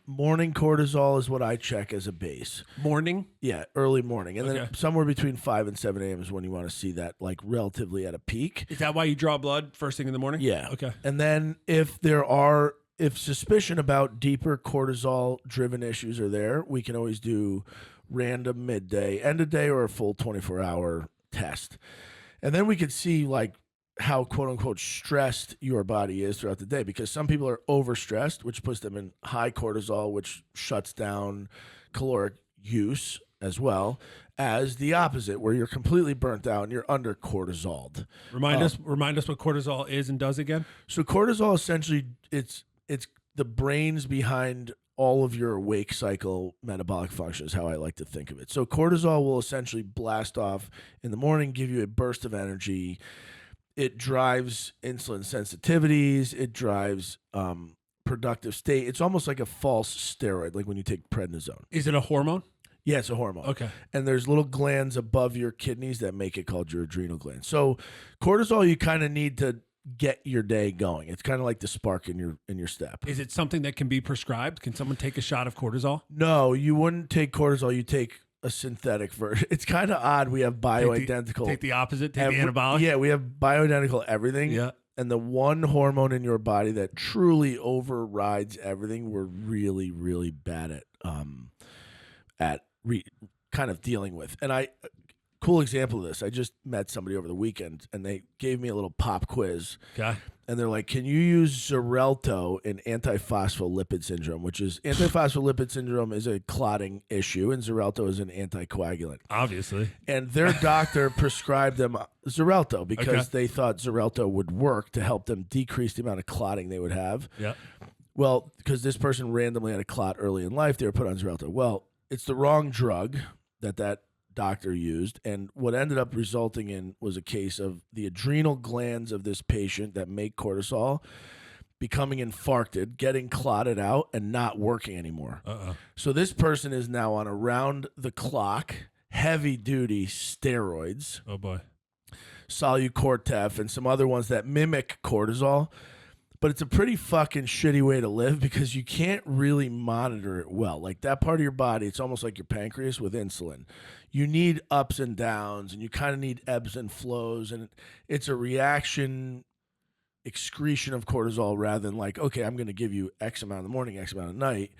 Morning cortisol is what I check as a base. Morning? Yeah, early morning. And then somewhere between 5 and 7 a.m. is when you want to see that, like, relatively at a peak. Is that why you draw blood first thing in the morning? Yeah. Okay. And then if suspicion about deeper cortisol-driven issues are there, we can always do random midday, end of day, or a full 24-hour test. And then we could see, like, how quote-unquote stressed your body is throughout the day, because some people are overstressed, which puts them in high cortisol, which shuts down caloric use as well as the opposite, where you're completely burnt out and you're under cortisoled. Remind us what cortisol is and does again. So cortisol, essentially, it's the brains behind all of your wake cycle metabolic function is how I like to think of it. So cortisol will essentially blast off in the morning, give you a burst of energy. It drives insulin sensitivities. It drives productive state. It's almost like a false steroid, like when you take prednisone. Is it a hormone? Yeah, it's a hormone. Okay. And there's little glands above your kidneys that make it, called your adrenal glands. So cortisol, you kind of need to get your day going. It's kind of like the spark in your step. Is it something that can be prescribed? Can someone take a shot of cortisol? No, you wouldn't take cortisol. You take a synthetic version. It's kind of odd. We have bioidentical. Take the opposite. Take the anabolic. Yeah, we have bioidentical everything. Yeah. And the one hormone in your body that truly overrides everything, we're really, really bad at kind of dealing with. And cool example of this, I just met somebody over the weekend, and they gave me a little pop quiz. Okay. And they're like, can you use Xarelto in antiphospholipid syndrome, which is antiphospholipid syndrome is a clotting issue, and Xarelto is an anticoagulant. Obviously. And their doctor prescribed them Xarelto because they thought Xarelto would work to help them decrease the amount of clotting they would have. Yeah. Well, because this person randomly had a clot early in life, they were put on Xarelto. Well, it's the wrong drug that doctor used, and what ended up resulting in was a case of the adrenal glands of this patient that make cortisol becoming infarcted, getting clotted out, and not working anymore. So this person is now on around the clock, heavy duty steroids. Oh boy. Solucortef and some other ones that mimic cortisol. But it's a pretty fucking shitty way to live because you can't really monitor it well. Like that part of your body, it's almost like your pancreas with insulin. You need ups and downs, and you kind of need ebbs and flows, and it's a reaction excretion of cortisol rather than like, okay, I'm going to give you X amount in the morning, X amount at night.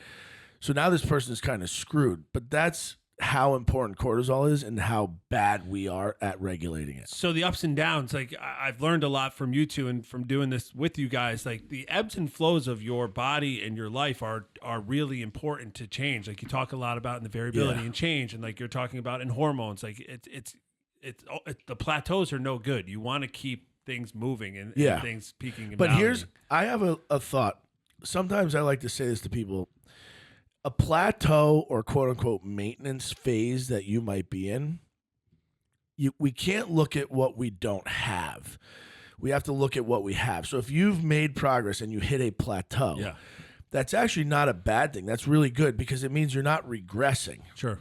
So now this person is kind of screwed. But that's how important cortisol is and how bad we are at regulating it. So the ups and downs, like I've learned a lot from you two and from doing this with you guys, like the ebbs and flows of your body and your life are really important to change. Like you talk a lot about in the variability and change, and like you're talking about in hormones, like it's the plateaus are no good. You want to keep things moving and things peaking and But balancing. I have a thought. Sometimes I like to say this to people. A plateau or quote unquote maintenance phase that you might be in, we can't look at what we don't have. We have to look at what we have. So if you've made progress and you hit a plateau, that's actually not a bad thing. That's really good because it means you're not regressing. Sure.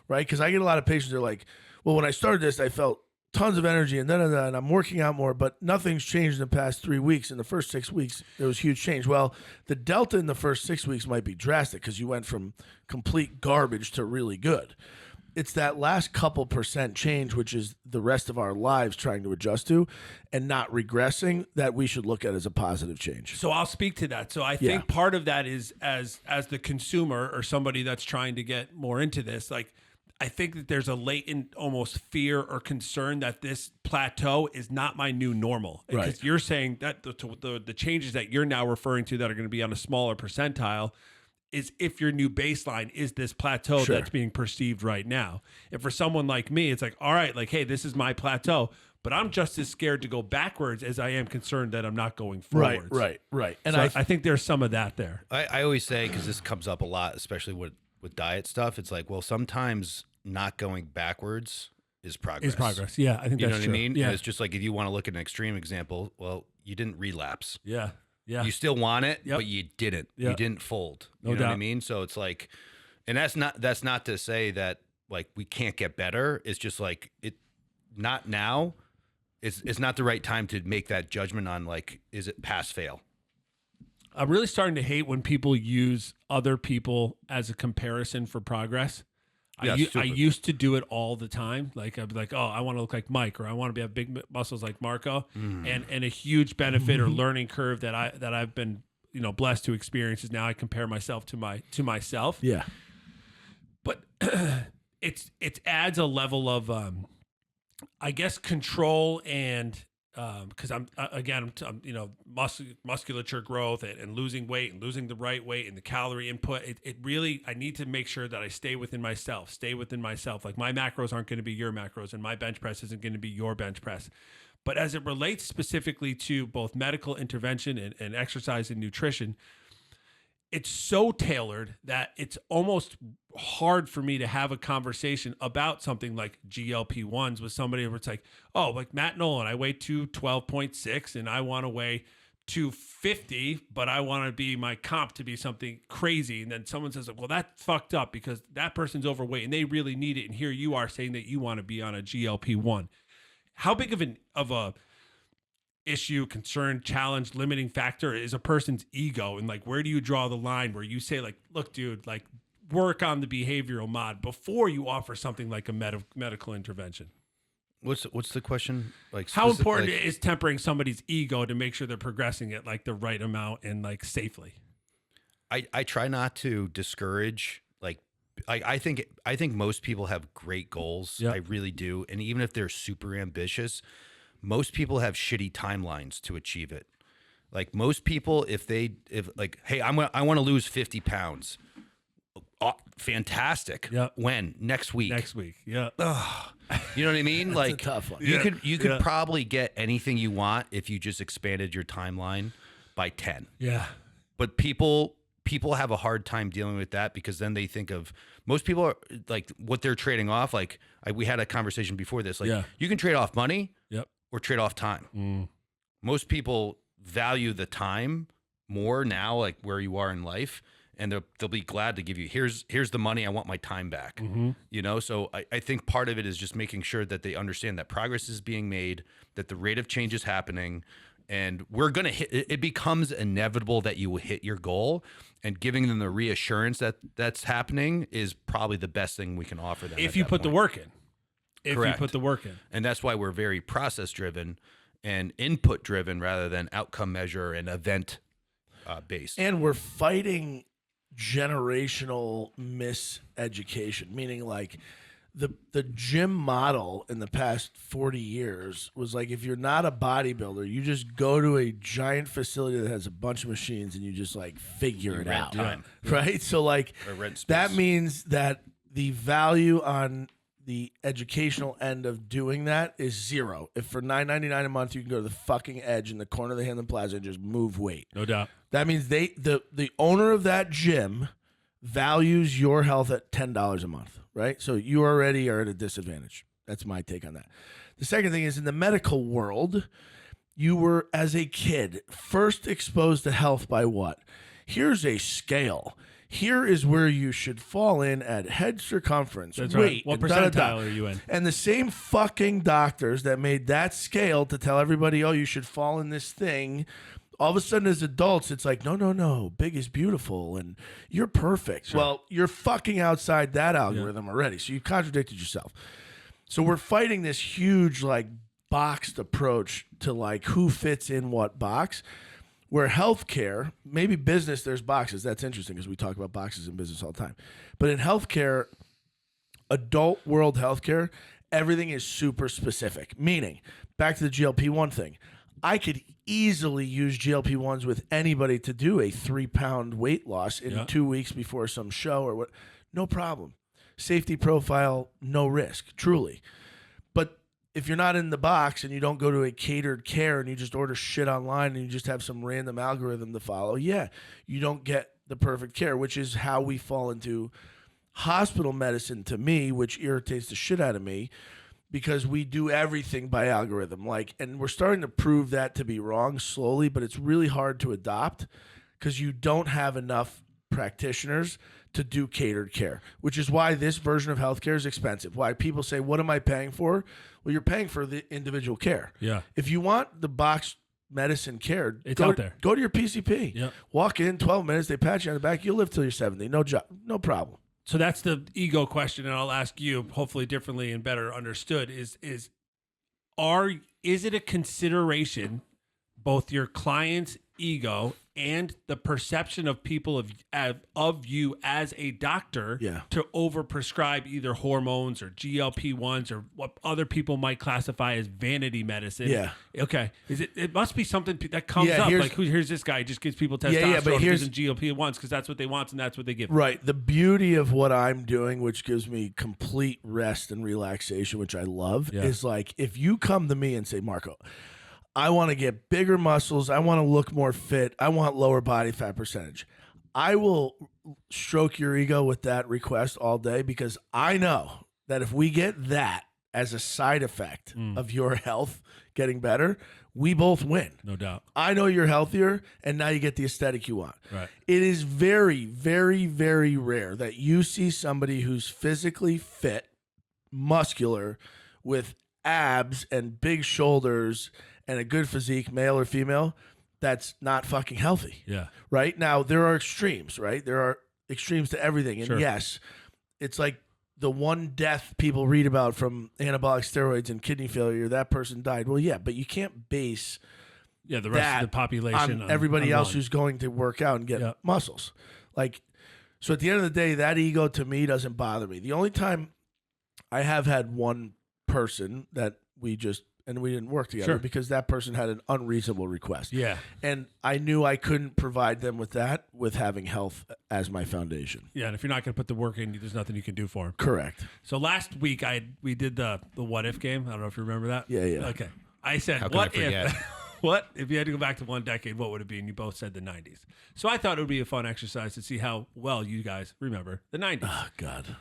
Right? Because I get a lot of patients that are like, well, when I started this, I felt tons of energy and and I'm working out more, but nothing's changed in the past 3 weeks. In the first 6 weeks, there was huge change. Well, the delta in the first 6 weeks might be drastic because you went from complete garbage to really good. It's that last couple % change, which is the rest of our lives trying to adjust to and not regressing, that we should look at as a positive change. So I'll speak to that. So I think part of that is as the consumer or somebody that's trying to get more into this, like I think that there's a latent almost fear or concern that this plateau is not my new normal. Right. Because you're saying that the changes that you're now referring to that are going to be on a smaller percentile is if your new baseline is this plateau that's being perceived right now. And for someone like me, it's like, all right, like, hey, this is my plateau, but I'm just as scared to go backwards as I am concerned that I'm not going forwards. Right. And so I think there's some of that there. I always say, because this comes up a lot, especially with diet stuff, it's like, well, sometimes not going backwards is progress. Yeah, I think you that's know what true. I mean? Yeah. And it's just like if you want to look at an extreme example, well, you didn't relapse. Yeah. You still want it, but you didn't. You didn't fold. You know what I mean? So it's like, and that's not to say that like we can't get better. It's just like it not now. It's not the right time to make that judgment on like, is it pass fail? I'm really starting to hate when people use other people as a comparison for progress. Yeah, I used to do it all the time. Like I'd be like, oh, I want to look like Mike, or I want to have big muscles like Marco. And a huge benefit or learning curve that I've been blessed to experience is now I compare myself to myself. Yeah. But it adds a level of I guess control and because I'm musculature growth and losing weight and losing the right weight and the calorie input. It really, I need to make sure that I stay within myself. Like my macros aren't going to be your macros, and my bench press isn't going to be your bench press. But as it relates specifically to both medical intervention and exercise and nutrition, it's so tailored that it's almost hard for me to have a conversation about something like GLP-1s with somebody where it's like, oh, like Matt Nolan, I weigh 212.6 and I want to weigh 250, but I want to be my comp to be something crazy. And then someone says, well, that's fucked up because that person's overweight and they really need it. And here you are saying that you want to be on a GLP-1. How big of a issue, concern, challenge, limiting factor is a person's ego, and like where do you draw the line where you say like, look, dude, like work on the behavioral mod before you offer something like a medical intervention? What's the question? Like how important is tempering somebody's ego to make sure they're progressing at like the right amount and like safely? I try not to discourage. I think most people have great goals. Yep. I really do, and even if they're super ambitious, most people have shitty timelines to achieve it. Like most people, if like, hey, I want to lose 50 pounds. Oh, fantastic. Yep. When? Next week. Yeah. You know what I mean? That's like a tough one. You could probably get anything you want if you just expanded your timeline by 10. Yeah. But people have a hard time dealing with that because then they think of most people are like what they're trading off. Like we had a conversation before this. Like you can trade off money. Yep. Or trade off time. Most people value the time more now, like where you are in life, and they'll be glad to give you, here's the money, I want my time back. You know, so I think part of it is just making sure that they understand that progress is being made, that the rate of change is happening, and we're going to hit, it becomes inevitable that you will hit your goal, and giving them the reassurance that that's happening is probably the best thing we can offer them. If you put the work in. Correct. You put the work in. And that's why we're very process driven and input driven rather than outcome measure and event based. And we're fighting generational miseducation, meaning like the gym model in the past 40 years was like, if you're not a bodybuilder, you just go to a giant facility that has a bunch of machines and you just like figure it out. Time. Right? So like that means that the value on the educational end of doing that is zero. If for $9.99 a month you can go to the fucking Edge in the corner of the Hamlin Plaza and just move weight. No doubt. That means the owner of that gym values your health at $10 a month, right? So you already are at a disadvantage. That's my take on that. The second thing is, in the medical world, you were, as a kid, first exposed to health by what? Here's a scale. Here is where you should fall in at head circumference. That's weight, right. What and percentile are you in? And the same fucking doctors that made that scale to tell everybody, oh, you should fall in this thing, all of a sudden as adults, it's like, no, big is beautiful and you're perfect. Sure. Well, you're fucking outside that algorithm already, so you contradicted yourself. So we're fighting this huge, like, boxed approach to, like, who fits in what box. Where healthcare, maybe business, there's boxes. That's interesting because we talk about boxes in business all the time. But in healthcare, adult world healthcare, everything is super specific. Meaning, back to the GLP-1 thing, I could easily use GLP-1s with anybody to do a 3-pound weight loss in 2 weeks before some show or what. No problem. Safety profile, no risk, truly. But if you're not in the box and you don't go to a catered care and you just order shit online and you just have some random algorithm to follow, you don't get the perfect care, which is how we fall into hospital medicine to me, which irritates the shit out of me because we do everything by algorithm. And we're starting to prove that to be wrong slowly, but it's really hard to adopt because you don't have enough practitioners to do catered care, which is why this version of healthcare is expensive. Why people say, what am I paying for? Well, you're paying for the individual care. Yeah. If you want the box medicine care, it's out there. Go to your PCP. Yeah. Walk in, 12 minutes, they pat you on the back, you'll live till you're 70. No job, no problem. So that's the ego question, and I'll ask you, hopefully differently and better understood, is it a consideration, both your client's ego and the perception of people of you as a doctor to overprescribe either hormones or GLP-1s or what other people might classify as vanity medicine? Yeah. Okay. It must be something that comes up. Like, here's this guy, just gives people testosterone, but gives them GLP-1s because that's what they want and that's what they give. Right. The beauty of what I'm doing, which gives me complete rest and relaxation, which I love, is like, if you come to me and say, Marco, I want to get bigger muscles. I want to look more fit. I want lower body fat percentage. I will stroke your ego with that request all day because I know that if we get that as a side effect of your health getting better, we both win. No doubt. I know you're healthier, and now you get the aesthetic you want. Right. It is very, very, very rare that you see somebody who's physically fit, muscular, with abs and big shoulders and a good physique, male or female, that's not fucking healthy. Yeah. Right? Now, there are extremes, right? There are extremes to everything. And yes, it's like the one death people read about from anabolic steroids and kidney failure, that person died. Well, yeah, but you can't base the rest of the population on everybody else who's going to work out and get muscles. So at the end of the day, that ego to me doesn't bother me. The only time I have had one person that we didn't work together because that person had an unreasonable request. Yeah. And I knew I couldn't provide them with that with having health as my foundation. Yeah, and if you're not going to put the work in, there's nothing you can do for them. Correct. So last week we did the what if game. I don't know if you remember that. Yeah. Okay. I said, what if you had to go back to one decade, what would it be? And you both said the 90s. So I thought it would be a fun exercise to see how well you guys remember the 90s. Oh, God.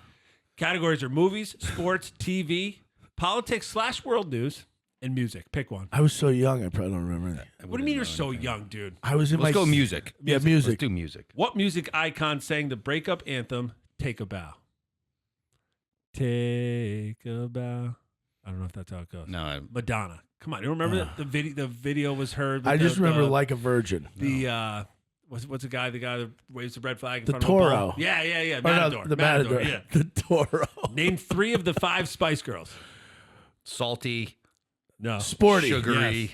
Categories are movies, sports, TV, politics / world news, and music. Pick one. I was so young, I probably don't remember that. What do you mean you're so young, dude? I was in Let's go music. Yeah, Let's music. do music. What music icon sang the breakup anthem, Take a Bow? Take a bow. I don't know if that's how it goes. No, Madonna. Come on. You remember that the video? The video was heard. I with just the, remember the, Like a Virgin. the what's the guy? The guy that waves the red flag in The front Toro. of a bull? Yeah. Or no, Matador. the Matador. Yeah. The Toro. Name 3 of the 5 Spice Girls. salty, No. Sporty. sugary.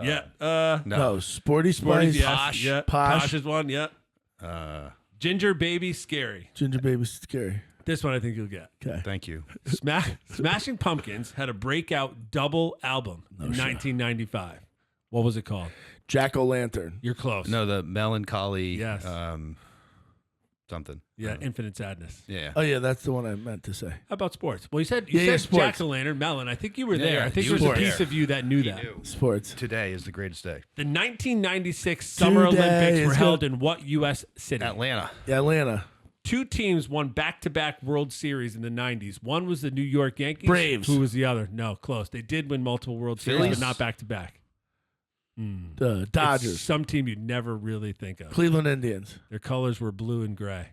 Yeah. No, Sporty Sporty, Spice. yes. Posh. Yeah. Posh. Posh is one. Yeah. Ginger Baby Scary. Ginger Baby's scary. This one I think you'll get. Okay. Thank you. Smashing Pumpkins had a breakout double album in 1995. What was it called? Jack-o'-lantern. You're close. No, the melancholy. Yes. Something. Yeah, Infinite Sadness. Yeah. Oh, yeah, that's the one I meant to say. How about sports? Well, you said sports. Jack-o'-lantern, Melon. I think you were there. yeah, I think he there's was a piece there. of you that knew that. Sports. Today is the greatest day. The 1996 Summer Today Olympics were is held good. in what U.S. city? Atlanta. Yeah, Atlanta. 2 teams won back-to-back World Series in the 90s. One was the New York Yankees. Braves. Who was the other? No, close. They did win multiple World Series, Phillies? but not back-to-back. The Dodgers. It's some team you'd never really think of. Cleveland Indians. Their colors were blue and gray.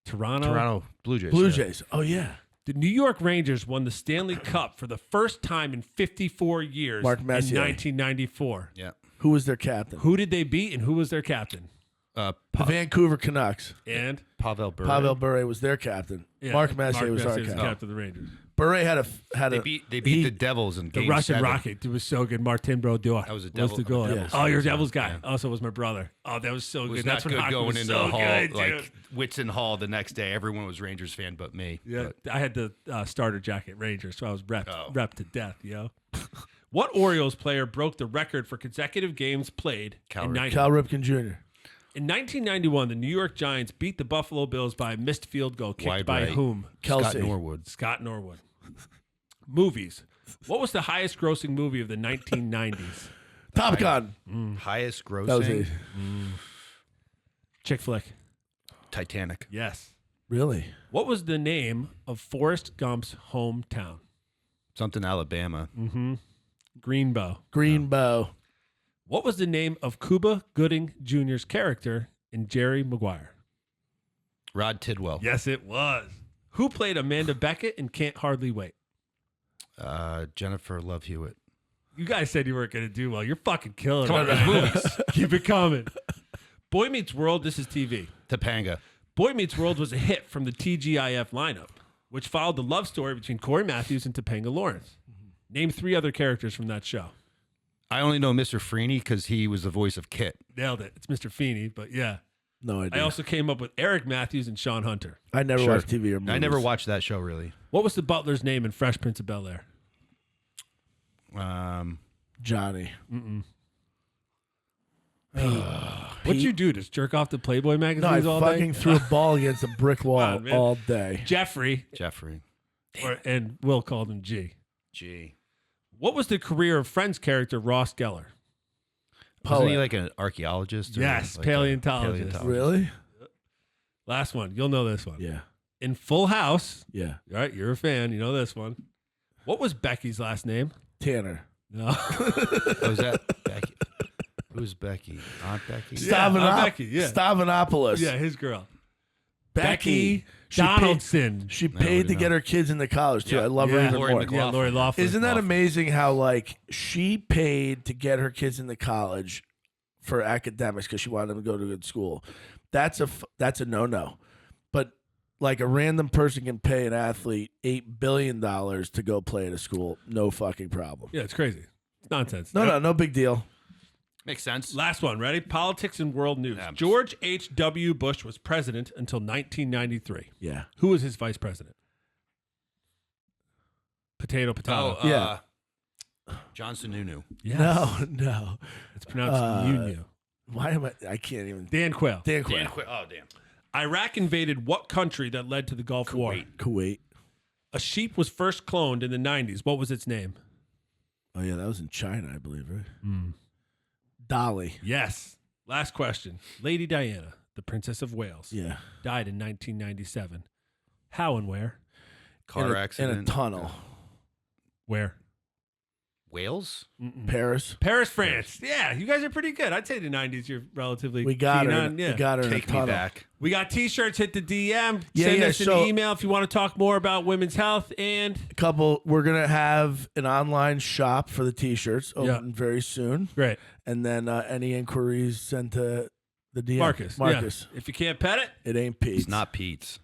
Toronto. Toronto Blue Jays. Blue yeah. Jays. Oh, yeah. The New York Rangers won the Stanley Cup for the first time in 54 years Mark in Messier. 1994. Yeah. Who was their captain? Who did they beat and who was their captain? The Vancouver Canucks. And Pavel Bure. Pavel Bure was their captain. yeah, Mark Messier was our the captain. captain of the Rangers. Bure had They a beat the he- Devils in The Game Russian 7. Rocket. It was so good. Martin Brodeur. That was a Was devil- the goal. I'm a Devils Oh, you're a fan. Devils guy. Yeah. Also was my brother. Oh, that was so It was good. not That's when good hockey going was into so the hall, good, like dude. Whitson Hall the next day. Everyone was Rangers fan but me. Yeah, But I had the starter jacket Rangers, so I was rep Oh. to death, yo. What Orioles player broke the record for consecutive games played Cal in Ripken. 90? Cal Ripken Jr. In 1991, the New York Giants beat the Buffalo Bills by a missed field goal kicked Wide by right. whom? Kelsey. Scott Norwood. Scott Norwood. Movies. What was the highest grossing movie of the 1990s? Top Gun. Highest That was grossing. it. Chick flick. Titanic. Yes. Really? What was the name of Forrest Gump's hometown? Something Alabama. Greenbow. Greenbow. What was the name of Cuba Gooding Jr.'s character in Jerry Maguire? Rod Tidwell. Yes, it was. Who played Amanda Beckett in Can't Hardly Wait? Jennifer Love Hewitt. You guys said you weren't going to do well. You're fucking killing Come it. on, there's movies. Keep it coming. Boy Meets World, this is TV. Topanga. Boy Meets World was a hit from the TGIF lineup, which followed the love story between Corey Matthews and Topanga Lawrence. Name 3 other characters from that show. I only know Mr. Freeney because he was the voice of Kit. Nailed it. It's Mr. Feeney, but yeah. No idea. I also came up with Eric Matthews and Sean Hunter. I never Sure. watched TV or movies. I never watched that show really. What was the butler's name in Fresh Prince of Bel-Air? Johnny. What'd you do? Just jerk off the Playboy No, magazines I all fucking day? threw a ball against a brick wall on, man. all day. Jeffrey, Jeffrey. and Will called him G. G. What was the career of Friends character Ross Geller? Wasn't he Poet. like an archaeologist? Or Yes, like a paleontologist. Really? Last one. You'll know this one. Yeah. In Full House, Yeah. all right, you're a fan. You know this one. What was Becky's last name? Tanner. No. Oh, was that Becky? Who's Becky? Aunt Becky? Yeah, Aunt Becky, yeah. Stavronopoulos. Yeah, his girl. Becky. She Donaldson. She No, paid to we get know. her kids into college too. Yeah. I love her Yeah. even Lori more. McLaughlin. Yeah, Lori Loughlin. Isn't that Loughlin. amazing how like she paid to get her kids into college for academics because she wanted them to go to a good school? That's a no-no. But like a random person can pay an athlete $8 billion to go play at a school, no fucking problem. Yeah, it's crazy. It's nonsense. No big deal. Makes sense. Last one. Ready? Politics and world news. Yeah. George H.W. Bush was president until 1993. Yeah. Who was his vice president? Potato. Oh, Yeah. Johnson Nunu. Yes. No. It's pronounced Muniu. Why am I can't even. Dan Quayle. Dan Quayle. Oh, damn. Iraq invaded what country that led to the Gulf War? Kuwait. A sheep was first cloned in the 90s. What was its name? Oh yeah, that was in China, I believe, right? Dolly. Yes. Last question. Lady Diana, the Princess of Wales, Yeah. died in 1997. How and where? Car in accident. a tunnel. Where? Wales? Paris. Paris, France. Yeah, you guys are pretty good. I'd say the 90s, you're relatively We got keen her. on. Yeah. We got her. in a Take me tunnel. back. We got T-shirts. Hit the DM. Yeah, Send yeah, us an so- email if you want to talk more about women's health. And We're gonna have an online shop for the T-shirts open very soon, great, and then any inquiries sent to the DM. Marcus. Marcus, Yeah. If you can't pet it, it ain't Pete. It's not Pete's.